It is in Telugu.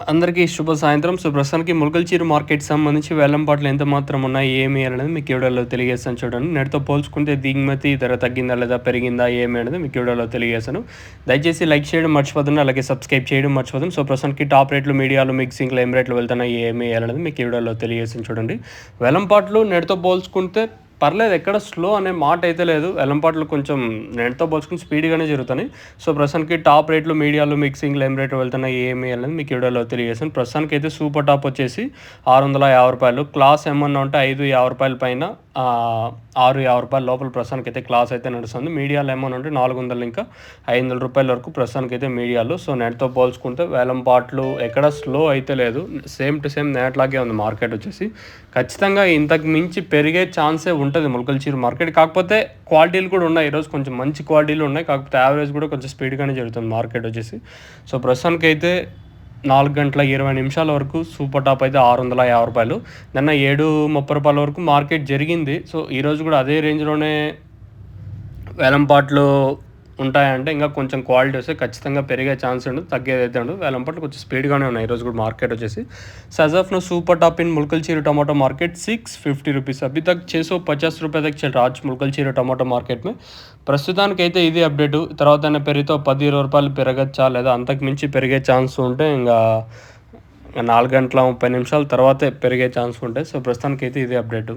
అందరికీ శుభ సాయంత్రం. సో, ప్రస్తుతానికి ములకల్చీరు మార్కెట్‌కి సంబంధించి వేలంపాట్లు ఎంత మాత్రం ఉన్నాయి, ఏమి అనేది మీకు ఈ వీడియోలో తెలియజేస్తాను చూడండి. నేటితో పోల్చుకుంటే దిగుమతి ధర తగ్గిందా లేదా పెరిగిందా ఏమి అనేది మీకు ఈ వీడియోలో తెలియజేస్తాను. దయచేసి లైక్ చేయడం మర్చిపోతుంది, అలాగే సబ్స్క్రైబ్ చేయడం మర్చిపోతుంది. సో, ప్రస్తుతానికి టాప్ రేట్లు, మీడియాలు, మిక్సింగ్‌లో ఏం రేట్లు వెళ్తున్నాయి, ఏమి అనేది మీకు ఈ వీడియోలో తెలియజేస్తాను చూడండి. వేలంపాట్లు నేటితో పోల్చుకుంటే పర్లేదు, ఎక్కడ స్లో అనే మాట అయితే లేదు. వేలంపాట్లు కొంచెం నేటితో పోల్చుకుని స్పీడ్‌గానే జరుగుతున్నాయి. సో, ప్రస్తుతానికి టాప్ రేట్లు, మీడియాలు, మిక్సింగ్‌లో ఏం రేట్లు వెళ్తున్నాయి, ఏమి అనేది మీకు ఈ వీడియోలో తెలియజేస్తాను. ప్రస్తుతానికైతే సూపర్ టాప్ వచ్చేసి ₹650, క్లాస్ ఏమన్నా ఉంటే ₹550 పైన, ₹650 లోపల ప్రస్తుతానికైతే క్లాస్ అయితే నడుస్తుంది. మీడియాలో ఏమన్నా ఉంటే ₹400 ఇంకా ₹500 వరకు ప్రస్తుతానికైతే మీడియాలో. సో, నేటితో పోల్చుకుంటే వేలంపాట్లు ఎక్కడ స్లో అయితే లేదు. సేమ్ టు సేమ్ నేటిలాగే ఉంది మార్కెట్ వచ్చేసి. ఖచ్చితంగా ఇంతకు మించి పెరిగే ఛాన్సే ఉంటుంది ములకల్చీరు మార్కెట్. కాకపోతే క్వాలిటీలు కూడా ఉన్నాయి. ఈరోజు కొంచెం మంచి క్వాలిటీలు ఉన్నాయి. కాకపోతే యావరేజ్ కూడా కొంచెం స్పీడ్‌గానే జరుగుతుంది మార్కెట్ వచ్చేసి. సో, ప్రస్తుతానికైతే 4 గంటల 20 నిమిషాల వరకు సూపర్ టాప్ అయితే ₹650. నిన్న ₹7.30 వరకు మార్కెట్ జరిగింది. సో, ఈరోజు కూడా అదే రేంజ్‌లోనే వేలంపాట్లు ఉంటాయంటే ఇంకా కొంచెం క్వాలిటీ వస్తే ఖచ్చితంగా పెరిగే ఛాన్స్ ఉండదు, తగ్గేదైతే ఉండదు. వేలంపాట్లు కొంచెం స్పీడ్‌గానే ఉన్నాయి ఈరోజు కూడా మార్కెట్ వచ్చేసి. सैज ऑफ नो सुपर टॉप इन मुलकलचीरू टमाटो मार्केट ₹650 अभी तक ₹650 तक चल रहा आज मुलकलचीरू टमाटो మార్కెట్ में ప్రస్తుతానికైతే ఇది అప్డేటు. తర్వాత పెరిగితే ₹10-20 పెరగచ్చా లేదా అంతకు మించి పెరిగే ఛాన్స్ ఉంటే ఇంకా 4 గంటల 30 నిమిషాల తర్వాతే పెరిగే ఛాన్స్ ఉంటాయి. సో, ప్రస్తుతానికైతే ఇది అప్డేటు.